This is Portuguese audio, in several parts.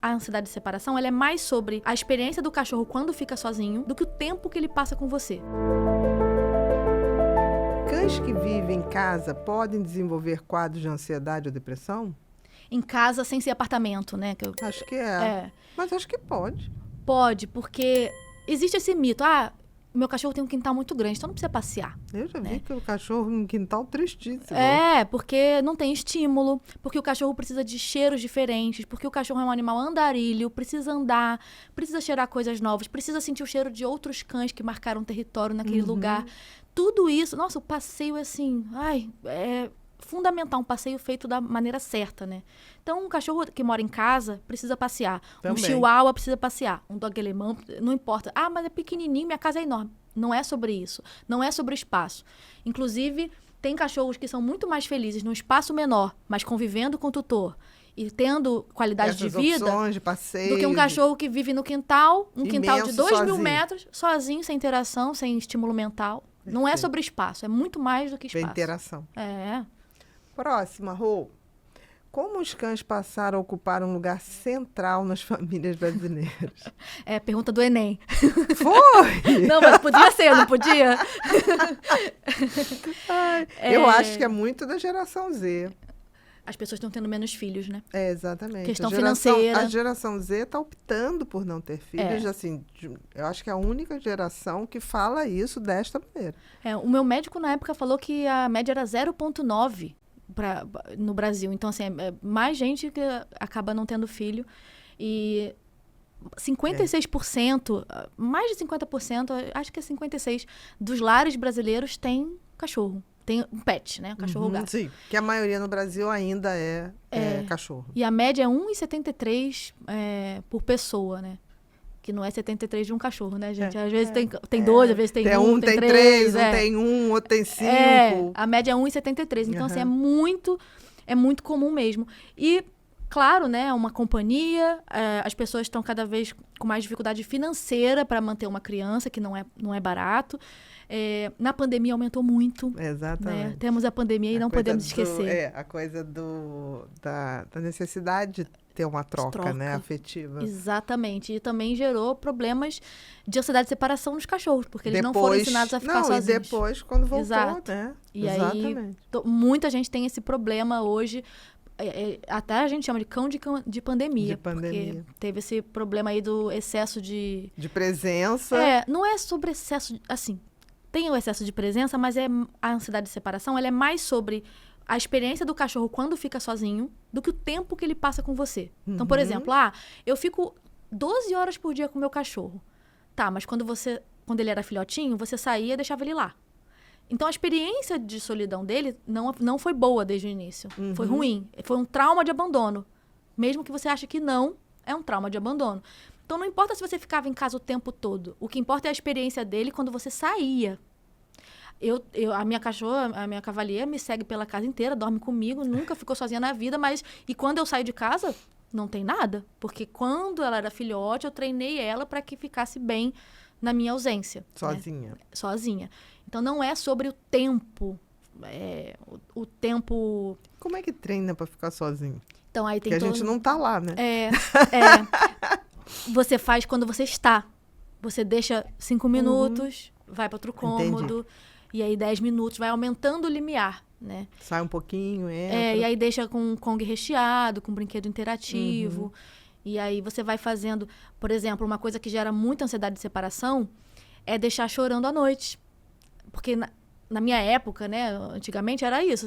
A ansiedade de separação, ela é mais sobre a experiência do cachorro quando fica sozinho do que o tempo que ele passa com você. Cães que vivem em casa podem desenvolver quadros de ansiedade ou depressão? Em casa, sem ser apartamento, né? Acho que é. Mas acho que pode. Pode, porque existe esse mito. Meu cachorro tem um quintal muito grande, então não precisa passear. Eu já vi que o cachorro no quintal tristíssimo. Porque não tem estímulo, porque o cachorro precisa de cheiros diferentes, porque o cachorro é um animal andarilho, precisa andar, precisa cheirar coisas novas, precisa sentir o cheiro de outros cães que marcaram território naquele lugar. Tudo isso, nossa, o passeio é assim, é fundamental, um passeio feito da maneira certa, né? Então, um cachorro que mora em casa precisa passear. Também. Um chihuahua precisa passear. Um dog alemão, não importa. Mas é pequenininho, minha casa é enorme. Não é sobre isso. Não é sobre o espaço. Inclusive, tem cachorros que são muito mais felizes num espaço menor, mas convivendo com o tutor e tendo qualidade de vida de passeio, do que um cachorro que vive no quintal, quintal de 2.000 metros, sozinho, sem interação, sem estímulo mental. Perfeito. Não é sobre espaço, é muito mais do que espaço. Tem interação. É. Próxima, Rô. Como os cães passaram a ocupar um lugar central nas famílias brasileiras? Pergunta do Enem. Foi! Não, mas podia ser, não podia? Eu acho que é muito da geração Z. As pessoas estão tendo menos filhos, né? Exatamente. Questão financeira. A geração Z está optando por não ter filhos. Assim, eu acho que é a única geração que fala isso desta maneira. O meu médico, na época, falou que a média era 0,9 no Brasil. Então, assim, mais gente que acaba não tendo filho. E 56%, mais de 50%, acho que é 56%, dos lares brasileiros tem cachorro. Tem um pet, né? Cachorro gato. Sim, que a maioria no Brasil ainda é cachorro. E a média é 1,73 por pessoa, né? Que não é 73 de um cachorro, né, gente? Às vezes tem 12, às vezes tem um, tem 3. Um tem 1, outro tem 5. A média é 1,73. Então, assim, é muito comum mesmo. E, claro, né, uma companhia, as pessoas estão cada vez com mais dificuldade financeira para manter uma criança, que não é barato. Na pandemia aumentou muito. Exatamente. Né? Temos a pandemia e não podemos esquecer. A coisa da necessidade de ter uma troca, né, afetiva. Exatamente. E também gerou problemas de ansiedade de separação nos cachorros, porque eles não foram ensinados a ficar sozinhos. E depois, quando voltou, Exato. né? E aí, muita gente tem esse problema hoje. Até a gente chama de cão de pandemia. Porque teve esse problema aí do excesso de presença. Não é sobre excesso, assim, tem o excesso de presença, mas a ansiedade de separação, ela é mais sobre a experiência do cachorro quando fica sozinho do que o tempo que ele passa com você. Então, por exemplo, eu fico 12 horas por dia com o meu cachorro. Tá, mas quando ele era filhotinho, você saía e deixava ele lá. Então, a experiência de solidão dele não foi boa desde o início. Foi ruim. Foi um trauma de abandono. Mesmo que você ache que não, é um trauma de abandono. Então, não importa se você ficava em casa o tempo todo. O que importa é a experiência dele quando você saía. A minha cachorra, a minha cavalier, me segue pela casa inteira, dorme comigo, nunca ficou sozinha na vida, e quando eu saio de casa, não tem nada. Porque quando ela era filhote, eu treinei ela para que ficasse bem na minha ausência. Sozinha. Né? Sozinha. Então, não é sobre o tempo. O tempo... Como é que treina para ficar sozinho? Então, aí tem porque a gente não tá lá, né? Você faz quando você está. Você deixa 5 minutos, vai para outro cômodo, e aí 10 minutos, vai aumentando o limiar, né? Sai um pouquinho, e aí deixa com um Kong recheado, com um brinquedo interativo. E aí você vai fazendo... Por exemplo, uma coisa que gera muita ansiedade de separação é deixar chorando à noite. Porque na minha época, né, antigamente era isso.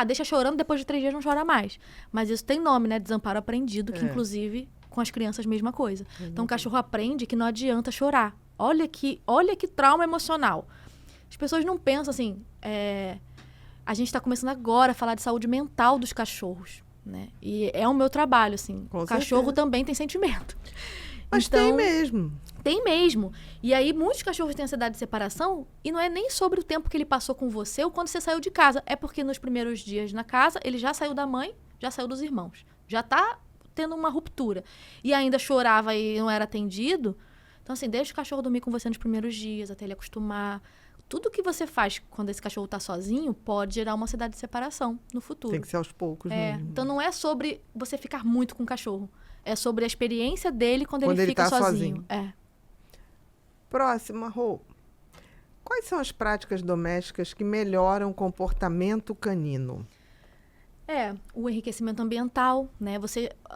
Deixa chorando, depois de 3 dias não chora mais. Mas isso tem nome, né? Desamparo aprendido, que inclusive com as crianças mesma coisa. Então o cachorro aprende que não adianta chorar. Olha que trauma emocional. As pessoas não pensam assim... A gente está começando agora a falar de saúde mental dos cachorros, né? E é o meu trabalho, assim. O cachorro também tem sentimento. Mas então, tem mesmo. Tem mesmo. E aí, muitos cachorros têm ansiedade de separação e não é nem sobre o tempo que ele passou com você ou quando você saiu de casa. É porque nos primeiros dias na casa, ele já saiu da mãe, já saiu dos irmãos. Já tá tendo uma ruptura. E ainda chorava e não era atendido. Então, assim, deixa o cachorro dormir com você nos primeiros dias, até ele acostumar. Tudo que você faz quando esse cachorro tá sozinho pode gerar uma ansiedade de separação no futuro. Tem que ser aos poucos mesmo. Então, não é sobre você ficar muito com o cachorro. É sobre a experiência dele quando ele ele fica tá sozinho. É. Próxima, Rô. Quais são as práticas domésticas que melhoram o comportamento canino? O enriquecimento ambiental, né?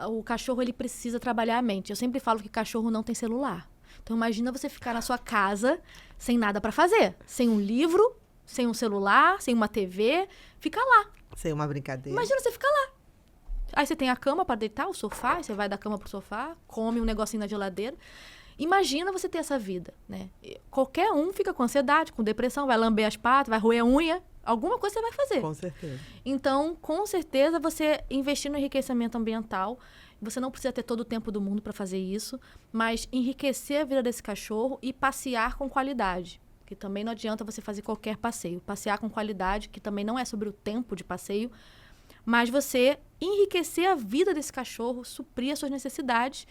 O cachorro, ele precisa trabalhar a mente. Eu sempre falo que cachorro não tem celular. Então, imagina você ficar na sua casa sem nada para fazer. Sem um livro, sem um celular, sem uma TV. Fica lá. Sem uma brincadeira. Imagina você ficar lá. Aí você tem a cama para deitar, o sofá. Aí você vai da cama pro sofá, come um negocinho na geladeira. Imagina você ter essa vida, né? Qualquer um fica com ansiedade, com depressão, vai lamber as patas, vai roer a unha. Alguma coisa você vai fazer. Com certeza. Então, com certeza, você investir no enriquecimento ambiental, você não precisa ter todo o tempo do mundo para fazer isso, mas enriquecer a vida desse cachorro e passear com qualidade. Que também não adianta você fazer qualquer passeio. Passear com qualidade, que também não é sobre o tempo de passeio, mas você enriquecer a vida desse cachorro, suprir as suas necessidades.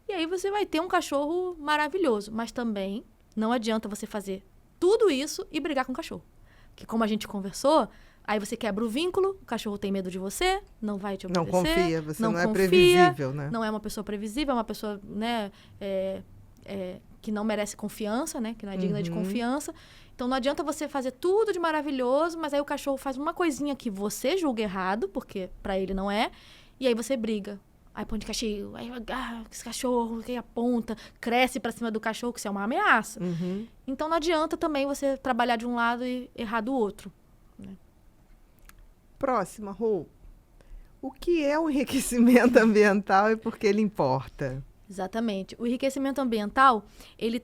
E aí você vai ter um cachorro maravilhoso. Mas também não adianta você fazer tudo isso e brigar com o cachorro. Porque como a gente conversou, aí você quebra o vínculo, o cachorro tem medo de você, não vai te obedecer. Não confia, você não é previsível, né? Não é uma pessoa previsível, é uma pessoa, né, que não merece confiança, né? Que não é digna de confiança. Então não adianta você fazer tudo de maravilhoso, mas aí o cachorro faz uma coisinha que você julga errado, porque pra ele não é, e aí você briga. Aí põe de castigo, aí esse cachorro que aponta, cresce pra cima do cachorro, que isso é uma ameaça. Então não adianta também você trabalhar de um lado e errar do outro. Né? Próxima, Rô. O que é o enriquecimento ambiental e por que ele importa? Exatamente. O enriquecimento ambiental, ele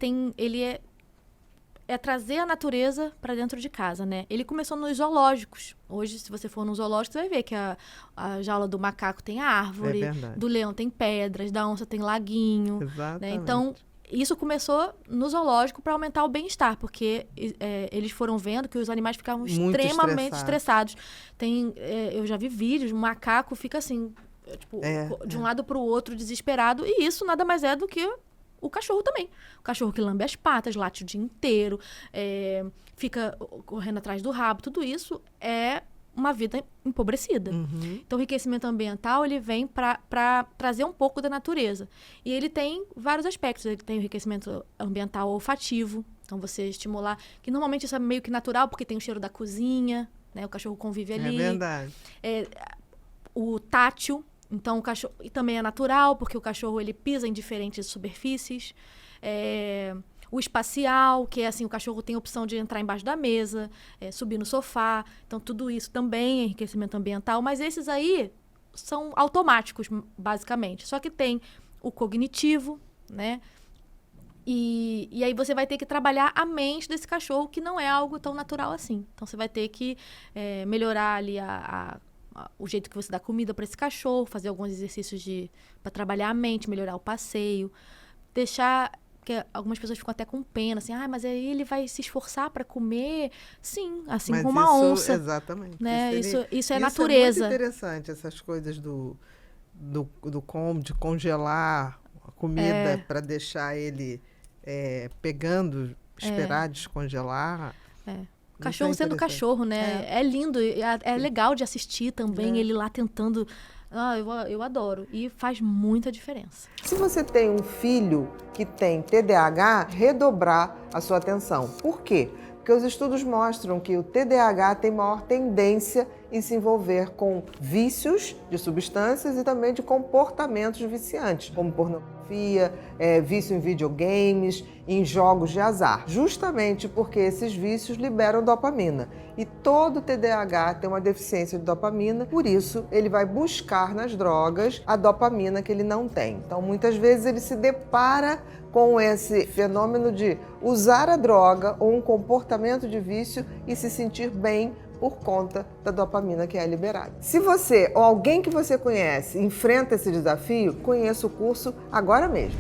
é trazer a natureza para dentro de casa, né? Ele começou nos zoológicos. Hoje, se você for no zoológico, você vai ver que a jaula do macaco tem árvore, do leão tem pedras, da onça tem laguinho. Exatamente. Né? Então, isso começou no zoológico para aumentar o bem-estar, porque eles foram vendo que os animais ficavam muito extremamente estressados. Eu já vi vídeos, o macaco fica assim, de um lado para o outro, desesperado, e isso nada mais é do que o cachorro também. O cachorro que lambe as patas, late o dia inteiro, fica correndo atrás do rabo. Tudo isso é uma vida empobrecida. Então, o enriquecimento ambiental, ele vem para trazer um pouco da natureza. E ele tem vários aspectos. Ele tem o enriquecimento ambiental olfativo. Então, você estimular... Que normalmente isso é meio que natural, porque tem o cheiro da cozinha, né? O cachorro convive ali. É verdade. O tátil. Então, o cachorro... E também é natural, porque o cachorro, ele pisa em diferentes superfícies. O espacial, que é assim, o cachorro tem a opção de entrar embaixo da mesa, subir no sofá. Então, tudo isso também é enriquecimento ambiental. Mas esses aí são automáticos, basicamente. Só que tem o cognitivo, né? E aí você vai ter que trabalhar a mente desse cachorro, que não é algo tão natural assim. Então, você vai ter que melhorar ali o jeito que você dá comida para esse cachorro, fazer alguns exercícios para trabalhar a mente, melhorar o passeio, deixar... Porque algumas pessoas ficam até com pena, assim, mas aí ele vai se esforçar para comer. Sim, assim mas como uma onça. Exatamente. Né? Isso é Isso natureza. é muito interessante, essas coisas de congelar a comida para deixar ele pegando, esperar descongelar. Cachorro sendo cachorro, né? É lindo, é legal de assistir também, ele lá tentando... eu adoro. E faz muita diferença. Se você tem um filho que tem TDAH, redobrar a sua atenção. Por quê? Porque os estudos mostram que o TDAH tem maior tendência em se envolver com vícios de substâncias e também de comportamentos viciantes, como pornografia, vício em videogames, em jogos de azar. Justamente porque esses vícios liberam dopamina. E todo TDAH tem uma deficiência de dopamina, por isso ele vai buscar nas drogas a dopamina que ele não tem. Então, muitas vezes ele se depara com esse fenômeno de usar a droga ou um comportamento de vício e se sentir bem por conta da dopamina que é liberada. Se você ou alguém que você conhece enfrenta esse desafio, conheça o curso agora mesmo.